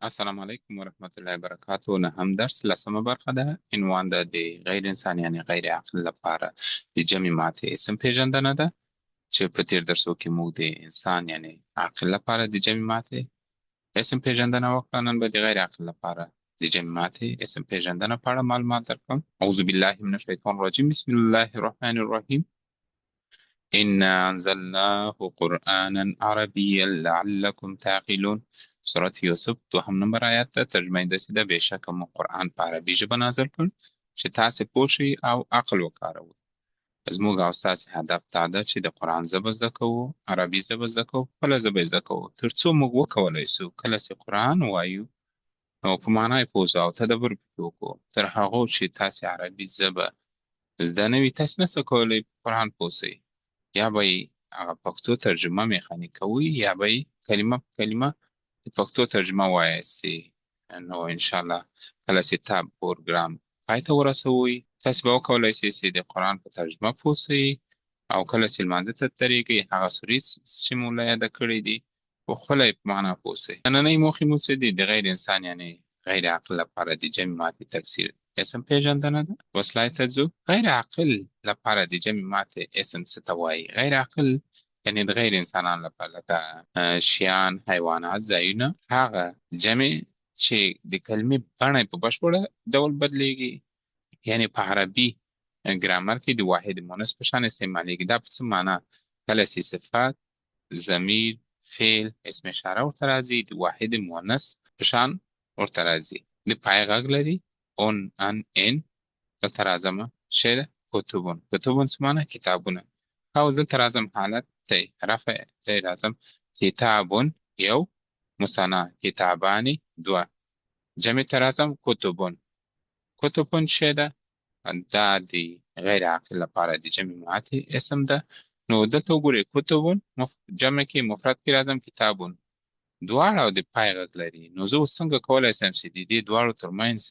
السلام علیکم ورحمت الله وبرکاتو. نه هم درس لسمه برخه ده. عنوان ده د غیر انسان یعنی غیر عقل لپاره د جمع ماته اسم پیژندنه ده چې په تیر درسو کې موږ د انسان یعنی عقل لپاره د جمع ماته اسم پیژندنه وکړه. نن به د غیر عقل لپاره د جمع ماته اسم پیژندنه په اړه معلومات درکړم. اعوذ بالله من الشیطان الرجیم. بسم الله الرحمن الرحیم. إنا أنزلناه قرآنا عربيا لعلكم تعقلون. سورة یوسف دوهم نمبر آیات ته ترجمه یې داسې ده: بېشکه موږ قرآن په عربي ژبه نازل کړ چې تاسې پوه شئ او عقل وکاروئ. زموږ او ستاسې هدف دا ده چې د قرآن ژبه زده کوو، عربي ژبه زده کوو، خپله ژبه یې زده کوو، تر څو موږ وکولی شو کله چې قرآن ووایو نو په معنا یې پوه شو او تدبر پکې وکړو. تر هغو چې تاسې عربي ژبه زده نه وي، تاسې نشئ کولی په قرآن پوه شئ. یا به یې هغه پښتو ترجمه میخاني کوئ یا به یې کلمه په کلمه د پښتو ترجمه وایاستئ. نو انشاءالله کله چې تا پروګرام پای ته ورسوئ، تاسې به وکولی شئ چې د قرآن په ترجمه پوه شئ او کله چې لمانځه ته درېږئ هغه سورې چې مو له یاده کړې دي په خپله یې په معنا پوه شئ. نننۍ موخې مو څه دي؟ د غیر انسان یعنې غیر عقل لپاره د جمع ماتې تکثیر اسم پیژندنه ده. وسلای ته ځو. غیر عقل لپاره د جمع ماتې اسم څه ته وایي؟ غیر عقل یعنې د غیر انسانانو لپاره لکه شیان، حیوانات، ځایونه، هغه جمع چې د کلمې بڼه په بشپړه ډول بدلیږي. یعنې په عربي ګرامر کې د واحد مونث په شان استعمالیږي. دا په څه معنا؟ کله چې صفت، ضمیر، فعل، اسم اشاره ورته راځي د واحد مونث په شان ورته راځي. د پای غږ لري اون، ان، ان. دلته راځم څه ده؟ کتبون. کتبون څه معنا؟ کتابونه. او دلته راځم حالت ته رفع ته راځم کتابون یو، مثنا کتابانی دوه. جمع ته راځم کتبون. کتبون څه ده؟ دا د غیر عاقل لپاره د جمع ماتې اسم ده. نو دلته وګورئ کتبون جمع کې مفرد کې راځم کتابون. دواړه د پای غږ لري. نو زه اوس څنګه کولی شم چې د دې دواړو ترمنځ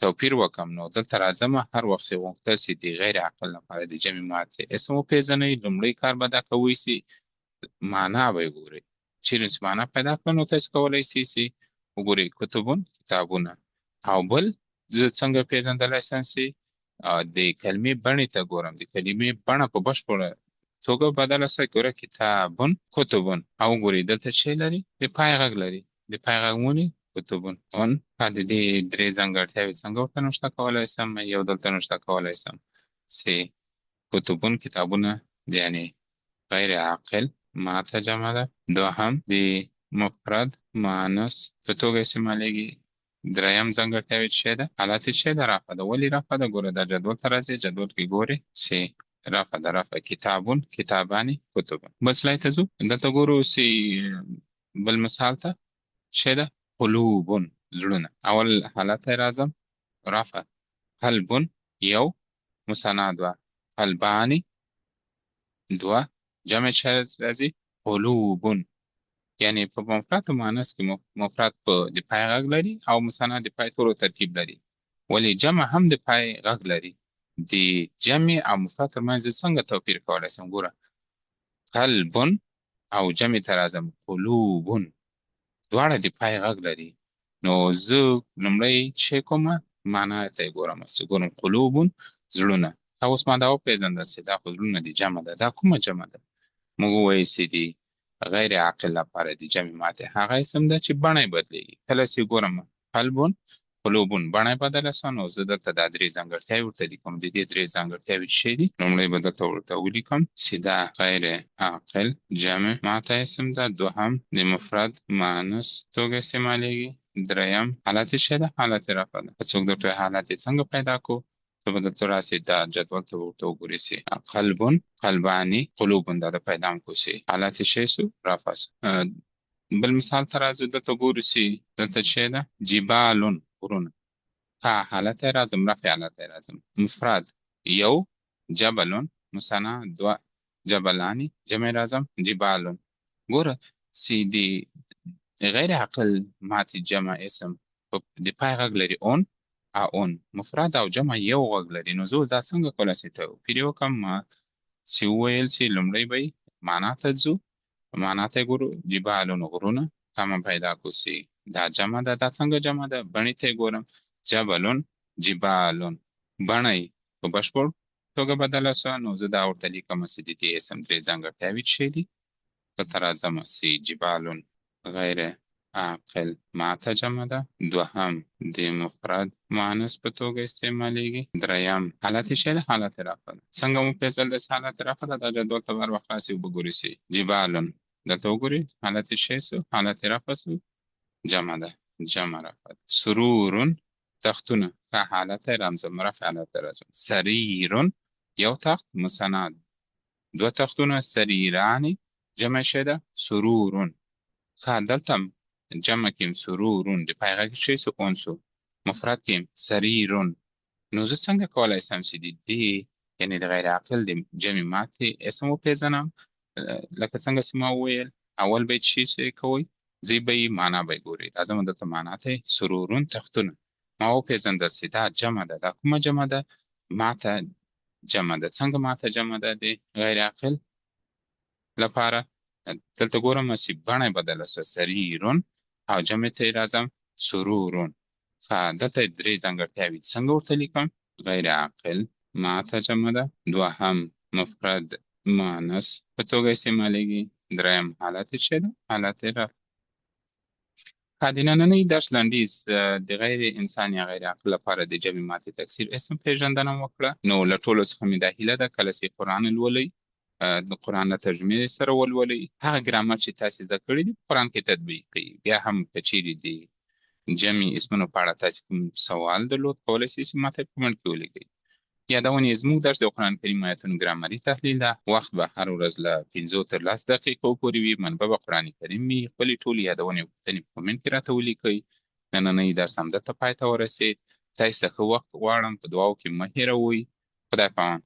توپیر وکم؟ نو دلته راځم هر وخت چې غوښتل چې د غیر عقل لپاره د جمع ماتې اسم وپېژنئ، لومړی کار به دا کوئ چې معنا به یې ګورئ. چیرې چې معنا پیدا کړه نو تاسې کولی شئ چې وګورئ کتبون کتابونه. او بل زه څنګه پېژندلی شم چې د کلمې بڼې ته ګورم. د کلمې بڼه په بشپړه توګه بدله شوه. ګوره کتابون کتبون. او ګورئ دلته څه لري؟ د پای غږ لري. د پای غږ ونی کتبون اون. د دې درې ځانګړتیاوې څنګه ورته نشته کولی شم؟ یو دلته نشته کولی شم چې کتبون کتابونه یعنې غیر عاقل ماته جمع ده. دوهم د مفرد مؤنث په توګه استعمالیږي. دریم ځانګړتیاوې څه ده؟ حالت څه ده؟ رفع ده. ولې رفع ده؟ ګوره دا جدول ته راځي. جدول کې ګورئ چې رفع ده. رفع کتابون کتابانی کتبون. بسلای ته ځو. دلته ګورو چې بل مثال ته څه ده؟ قلوبون زړونه. اول حالت ته راځم رفع قلبون یو، مثنا دوه، قلبانی دوه. جمع څه راځي؟ قلوبون. یعنی په مفرد او مؤنث کې مفرد په د پای غږ لري او مثنا د پای ټولو ترکیب لري. ولی جمع هم د پای غږ لري. د جمع او مفرد ترمنځ څنګه توپیر کولی شم؟ ګوره قلبون او جمع ته راځم قلوبون. دواړه د پای غږ لري. نو زه لومړی څه کومه؟ معنا ته یې ګورم. ګورم قلوبون زړونه. اوس ما دا وپېژنده چې دا خو زړونه دي جمع ده. دا کومه جمع ده؟ موږ ووایو چې د غیر عاقل لپاره د جمع ماتې هغه اسم ده چې بڼه یې بدلېږي. کله چې ګورم قلبون قلوبون بڼه یې بدله شوه نو زه دلته دا درې ځانګړتیاوې ورته لیکم. د دې درې ځانګړتیاوې څه دي؟ لومړی به دلته ورته ولیکم چې دا غیر عاقل جمع ماته اسم ده. دوهم د مفرد مؤنث توګه استعمالیږي. دریم حالت څه ده؟ حالت رفع ده. که څوک درته حالت یې څنګه پیدا کړو؟ ته به درته راسې دا جدول ته ورته وګورې چې قلبون قلبانی قلوبون دا د پیدا هم کړو چې حالت یې څه سو؟ رفع سو. بل مثال ته راځو. دلته ګورو چې دلته څه ده؟ جبالون غرونه. حالت یې راځم رفع حالت یې راځم. مفرد یو، جبلون مثنا دوه، جبلانی. جمع راځم جبالون. ګوره چې د غیر عقل ماتې جمع اسم د پای غږ لري اون اون. مفرد او جمع یو غږ لري. نو زه دا څنګه کولی شم توپیر وکړم؟ ما چې وویل چې لومړی به معنا ته ځو. معنا ته ګورو جبالون غرونه. تا ما پیدا کړو چې دا جمع ده. دا څنګه جمع ده؟ بڼې ته یې ګورم. جبلون، جبالون. بڼه یې په بشپړ توګه بدله شوه، نو زه دا ورته لیکم چې د دې اسم درې ځانګړتیاوې څه دي؟ دلته راځم چې جبالون غیر عاقل ماته جمع ده. دوهم د مفرد مؤنث په توګه استعمالیږي. دریم حالت څه ده؟ حالت رفع ده. څنګه مو پیژندل د حالت رفع ده؟ دا جدول ته بر وخت راسي وګورئ چې جبالون دلته وګورئ حالت څه سو؟ حالت رفع سو، جمع ده، جمع رفع ده. سرورون تختونه که حالت رمز مرفع حالت راځي. سریرون یو تخت مسند. دو تختونه سریرانی جمع شه ده سرورون. که دلته جمع کیم سرورون د پای غږ شي سو اونسو، مفرد کیم سریرون. نو زه څنګه کولای شم چې د دې یعنی د غیر عاقل د جمع ماتې اسم وپېژنم؟ لکه څنګه چې ما وویل اول بیت شي کوئ زی به یې معنا به یې ګورئ. راځم دلته معنا ته سرورون تختونه ما وپېژندل چې دا جمع ده. دا کومه جمع ده؟ ماته جمع ده. څنګه ماته جمع ده د غیر عاقل لپاره؟ دلته ګورم چې بڼه بدله شوه سریرون او جمع ته راځم سرورون. دلته درې ځانګړتیاوې څنګه ورته لیکم؟ غیر عاقل ماته جمع ده. دوهم مفرد مؤنث په توګه استعمالیږي. دریم حالت څه ده؟ حالت رفع. د نننۍ درس لنډیز د غیر انسان یا غیر عاقل لپاره د جمع ماتې تکثیر اسم پیژندنه وکړه. نو له ټولو څخه مې دا هیله ده کله چې قرآن لولئ د قرآن له ترجمې سره ولولئ، هغه ګرامر چې تاسې زده کړي دي په قرآن کې تطبیق کړئ. بیا هم که چیرې د جمع اسمونو په اړه تاسې کوم سوال درلود کولی شئ چې ماته په کمنټ کې ولیکئ. یادونې زموږ درس د قرآن کریم آیتونو ګرامري تحلیل ده. وخت به هر ورځ له 5 تر 10 دقیقو پورې وي. منبع به قرآن کریم وي. خپلې ټولې یادونې او پوښتنې په کمنټ کې راته ولیکئ. نننۍ درس همدلته پای ته ورسېد. تاسې ته ښه وخت غواړم. په دعاو کې مه هېروئ. خدای پامان.